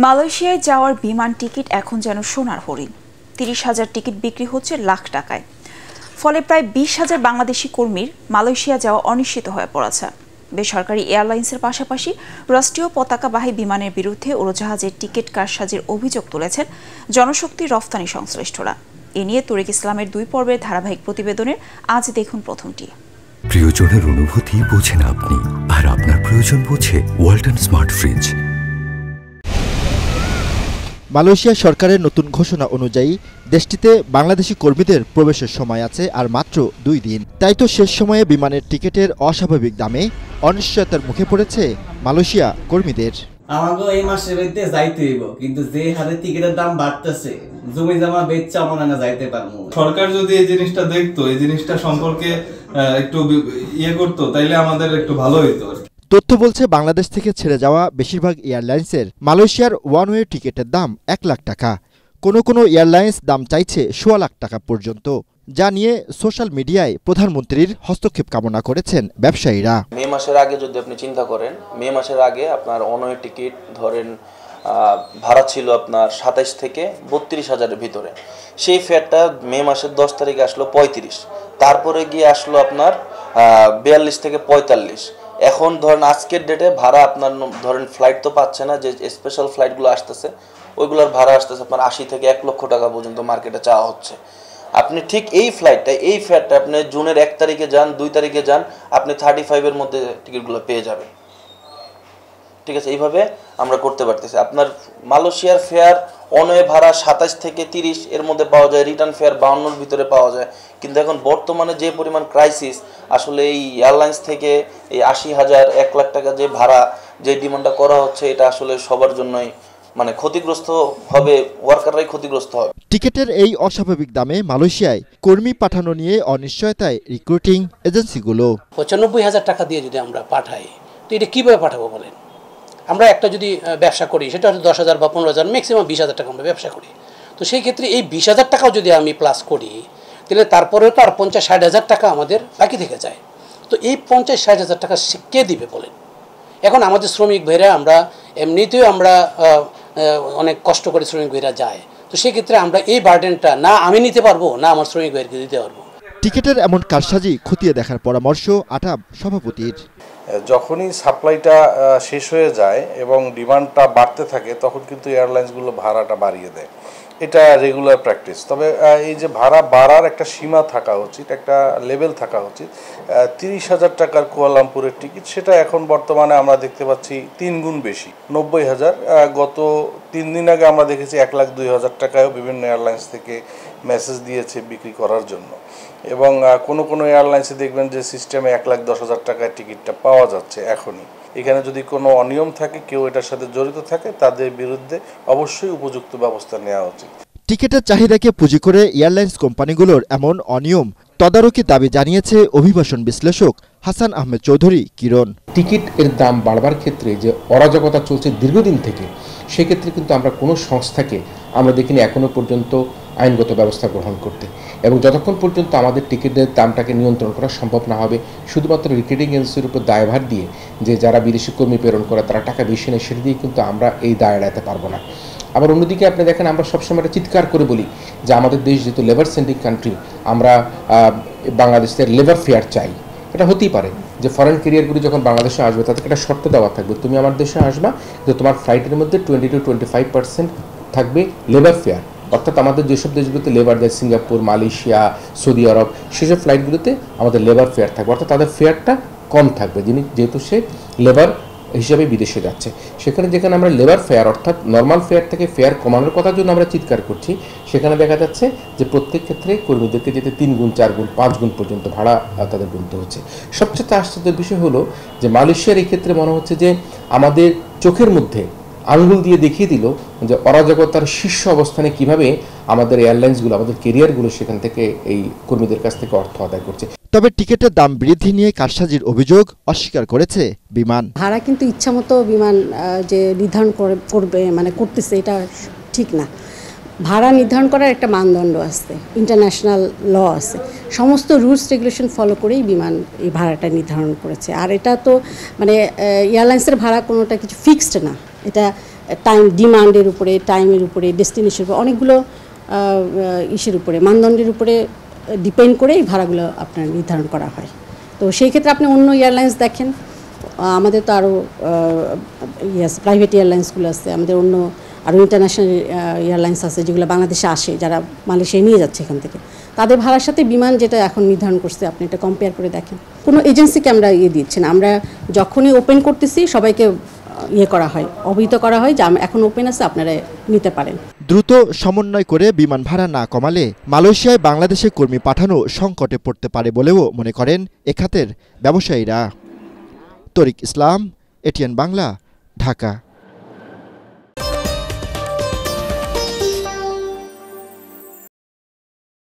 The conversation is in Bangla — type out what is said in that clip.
মালয়েশিয়ায় যাওয়ার বিমান টিকিট এখন যেন সোনার হরিণ। ৩০,০০০ টিকিট বিক্রি হচ্ছে লাখ টাকায়। ফলে প্রায় ২০,০০০ বাংলাদেশি কর্মীর মালয়েশিয়া যাওয়া অনিশ্চিত হয়ে পড়েছে। বেসরকারি এয়ারলাইন্সের পাশাপাশি রাষ্ট্রীয় পতাকাবাহী বিমানের বিরুদ্ধে উড়োজাহাজের টিকিট কারসাজির অভিযোগ তুলেছেন জনশক্তি রফতানি সংশ্লিষ্টরা। এ নিয়ে তরিক ইসলামের ২ পর্বের ধারাবাহিক প্রতিবেদনের আজ দেখুন প্রথমটি। প্রিয়জনের অনুভূতি বোঝেন আপনি, আর আপনার প্রয়োজন বোঝে ওয়ালটন স্মার্ট ফ্রিজ। মালয়েশিয়া সরকারের নতুন ঘোষণা অনুযায়ী দেশটিতে বাংলাদেশি কর্মীদের প্রবেশের সময় আছে আর মাত্র ২ দিন। তাই তো শেষ সময়ে বিমানের টিকিটের অস্বাভাবিক দামে অনিশ্চয়তার মুখে পড়েছে মালয়েশিয়া কর্মীদের। আমাকে এই মাসের মধ্যে যাইতে হইব, কিন্তু যে হারে টিকিটের দাম বাড়তেছে জমি জমা বেচা মনে না যাইতে পারবো। সরকার যদি এই জিনিসটা দেখতো, এই জিনিসটা সম্পর্কে একটু করতো, তাইলে আমাদের একটু ভালো হইতো। তথ্য বলছে বাংলাদেশ থেকে ছেড়ে যাওয়া বেশিরভাগ এয়ারলাইন্সের মালয়েশিয়ার ওয়ান ওয়ে টিকিটের দাম ১ লাখ টাকা। কোনো এয়ারলাইন্স দাম চাইছে ১৬ লাখ টাকা পর্যন্ত, যা নিয়ে সোশ্যাল মিডিয়ায় প্রধানমন্ত্রীর হস্তক্ষেপ কামনা করেছেন ব্যবসায়ীরা। মে মাসের আগে যদি আপনি চিন্তা করেন, মে মাসের আগে আপনার ওয়ান ওয়ে টিকিট ধরেন ভাড়া ছিল আপনার ২৭ থেকে ৩২,০০০-এর ভিতরে। সেই ফেয়ারটা মে মাসের ১০ তারিখে আসলো ৩৫, তারপরে গিয়ে আসলো আপনার ৪২ থেকে ৪৫। এখন ধরেন আজকের ডেটে ভাড়া আপনার ধরেন ফ্লাইট তো পাচ্ছে না, যে স্পেশাল ফ্লাইটগুলো আসতেছে ওইগুলোর ভাড়া আসতেছে আপনার ৮০ থেকে ১ লক্ষ টাকা পর্যন্ত মার্কেটে চাওয়া হচ্ছে। আপনি ঠিক এই ফেয়ারটা আপনি জুনের ১ তারিখে যান, ২ তারিখে যান, আপনি 35-এর মধ্যে টিকিটগুলো পেয়ে যাবেন। ঠিক আছে, এইভাবে আমরা করতে পারতেছি। আপনার মালয়েশিয়ার ফেয়ার অনওয়ে ভাড়া ২৭ থেকে ৩০ এর মধ্যে পাওয়া যায়, রিটার্ন ফেয়ার ৫২-এর ভিতরে পাওয়া যায়। কিন্তু এখন বর্তমানে যে পরিমাণ ক্রাইসিস, আসলে এই এয়ারলাইন্স থেকে এই ৮০,০০০, ১ লাখ টাকা যে ভাড়া, যে ডিমান্ডটা করা হচ্ছে, এটা আসলে সবার জন্যই মানে ক্ষতিগ্রস্ত হবে, ওয়ার্কাররাই ক্ষতিগ্রস্ত হবে। টিকিটের এই অস্বাভাবিক দামে মালয়েশিয়ায় কর্মী পাঠানো নিয়ে অনিশ্চয়তায় রিক্রুটিং এজেন্সিগুলো। ৯৫,০০০ টাকা দিয়ে যদি আমরা পাঠাই, তো এটা কীভাবে পাঠাবো বলেন? আমরা একটা যদি ব্যবসা করি, সেটা হয়তো ১০,০০০ বা ১৫,০০০, ম্যাক্সিমাম ২০,০০০ টাকা আমরা ব্যবসা করি। তো সেই ক্ষেত্রে এই ২০,০০০ টাকাও যদি আমি প্লাস করি, তাহলে তারপরেও তো আর ৫০-৬০,০০০ টাকা আমাদের বাকি থেকে যায়। তো এই ৫০-৬০,০০০ টাকা কে দিবে বলেন? এখন আমাদের শ্রমিক ভাইরা, আমরা এমনিতেও আমরা অনেক কষ্ট করে শ্রমিক ভাইরা যায়, তো সেক্ষেত্রে আমরা এই বার্ডেনটা না আমি নিতে পারবো, না আমার শ্রমিক ভাইকে দিতে পারবো। টিকিটের এমন কারসাজি খতিয়ে দেখার পরামর্শ আটাব সভাপতির। যখনই সাপ্লাইটা শেষ হয়ে যায় এবং ডিমান্ডটা বাড়তে থাকে, তখন কিন্তু এয়ারলাইন্সগুলো ভাড়াটা বাড়িয়ে দেয়। এটা রেগুলার প্র্যাকটিস। তবে এই যে ভাড়া বাড়ার একটা সীমা থাকা উচিত, একটা লেভেল থাকা উচিত। ৩০,০০০ টাকার কুয়ালালামপুরের টিকিট, সেটা এখন বর্তমানে আমরা দেখতে পাচ্ছি ৩ গুণ বেশি, ৯০,০০০। গত ৩ দিন আগে আমরা দেখেছি ১,০২,০০০ টাকায়ও বিভিন্ন এয়ারলাইন্স থেকে মেসেজ দিয়েছে বিক্রি করার জন্য। এবং কোনো এয়ারলাইন্সে দেখবেন যে সিস্টেমে ১,১০,০০০ টাকায় টিকিটটা পাওয়া যাচ্ছে এখনই। এখানে যদি কোনো অনিয়ম থাকে, কেউ এটার সাথে জড়িত থাকে, তাদের বিরুদ্ধে অবশ্যই উপযুক্ত ব্যবস্থা নেওয়া উচিত। টিকিটের চাহিদাকে পুঁজি করে এয়ারলাইন্স কোম্পানিগুলোর এমন অনিয়ম তদারকি দাবি জানিয়েছে অভিবাসন বিশ্লেষক হাসান আহমেদ চৌধুরী কিরণ। টিকিট এর দাম বাড়বার ক্ষেত্রে যে অরাজকতা চলছে দীর্ঘদিন থেকে, সেক্ষেত্রে কিন্তু আমরা কোনো সংস্থাকে আমরা দেখিনি এখনও পর্যন্ত আইনগত ব্যবস্থা গ্রহণ করতে। এবং যতক্ষণ পর্যন্ত আমাদের টিকিটের দামটাকে নিয়ন্ত্রণ করা সম্ভব না হবে, শুধুমাত্র রিক্রুটিং এজেন্সির উপর দায়ভার দিয়ে যে যারা বিদেশি কর্মী প্রেরণ করে তারা টাকা বেশি নেয়, সেটা দিয়ে কিন্তু আমরা এই দায় এড়াতে পারবো না। আবার অন্যদিকে আপনি দেখেন, আমরা সবসময় একটা চিৎকার করে বলি যে আমাদের দেশ যেহেতু লেবার সেন্ট্রিক কান্ট্রি, আমরা বাংলাদেশের লেবার ফেয়ার চাই। এটা হতেই পারে যে ফরেন ক্যারিয়ারগুলি যখন বাংলাদেশে আসবে, তাদেরকে একটা শর্ত দেওয়া থাকবে, তুমি আমার দেশে আসবা, যে তোমার ফ্লাইটের মধ্যে 20-25% থাকবে লেবার ফেয়ার। অর্থাৎ আমাদের যেসব দেশগুলোতে লেবার দেয়, সিঙ্গাপুর, মালয়েশিয়া, সৌদি আরব, সেসব ফ্লাইটগুলোতে আমাদের লেবার ফেয়ার থাকবে, অর্থাৎ তাদের ফেয়ারটা কম থাকবে, যেহেতু সে লেবার হিসাবে বিদেশে যাচ্ছে। যেখানে আমরা লেবার ফেয়ার অর্থাৎ নর্মাল ফেয়ার থেকে ফেয়ার কমানোর কথার জন্য আমরা চিৎকার করছি, সেখানে দেখা যাচ্ছে যে প্রত্যেক ক্ষেত্রে কর্মীদেরকে যেতে 3 গুণ, 4 গুণ, 5 গুণ পর্যন্ত ভাড়া তাদের গুনতে হচ্ছে। সবচেয়ে আশ্চর্যের বিষয় হলো যে মালয়েশিয়ার এই ক্ষেত্রে মনে হচ্ছে যে আমাদের চোখের মধ্যে আঙ্গুল দিয়ে দেখিয়ে দিল যে অরাজকতার শীর্ষ অবস্থানে কিভাবে আমাদের এয়ারলাইন্সগুলো, আমাদের ক্যারিয়ারগুলো সেখান থেকে এই কর্মীদের কাছ থেকে অর্থ আদায় করছে। তবে টিকিটের দাম বৃদ্ধি নিয়ে কারসাজির অভিযোগ অস্বীকার করেছে বিমান। ভাড়া কিন্তু ইচ্ছামতো বিমান যে নির্ধারণ করতেছে, এটা ঠিক না। ভাড়া নির্ধারণ করার একটা মানদণ্ড আছে, ইন্টারন্যাশনাল ল আছে, সমস্ত রুলস রেগুলেশন ফলো করেই বিমান এই ভাড়াটা নির্ধারণ করেছে। আর এটা তো এয়ারলাইন্সের ভাড়া কোনোটা কিছু ফিক্সড না, এটা টাইম ডিমান্ডের উপরে, টাইমের উপরে, ডেস্টিনেশনের উপরে, অনেকগুলো ইসের উপরে, মানদণ্ডের উপরে ডিপেন্ড করে এই ভাড়াগুলো আপনার নির্ধারণ করা হয়। তো সেই ক্ষেত্রে আপনি অন্য এয়ারলাইন্স দেখেন, আমাদের তো আরও প্রাইভেট এয়ারলাইন্সগুলো আছে, আমাদের অন্য আরও ইন্টারন্যাশনাল এয়ারলাইন্স আছে যেগুলো বাংলাদেশে আসে, যারা মালয়েশিয়ায় নিয়ে যাচ্ছে এখান থেকে, তাদের ভাড়ার সাথে বিমান যেটা এখন নির্ধারণ করছে আপনি এটা কম্পেয়ার করে দেখেন। কোনো এজেন্সিকে আমরা দিচ্ছি না, আমরা যখনই ওপেন করতেছি সবাইকে করা হয়, অবহিত করা হয় যে এখন ওপেন আছে, আপনারা নিতে পারেন। দ্রুত সমন্বয় করে বিমান ভাড়া না কমালে মালয়েশিয়ায় বাংলাদেশে কর্মী পাঠানো সংকটে পড়তে পারে বলেও মনে করেন এ খাতের ব্যবসায়ীরা। তরিক ইসলাম, এটিএন বাংলা, ঢাকা।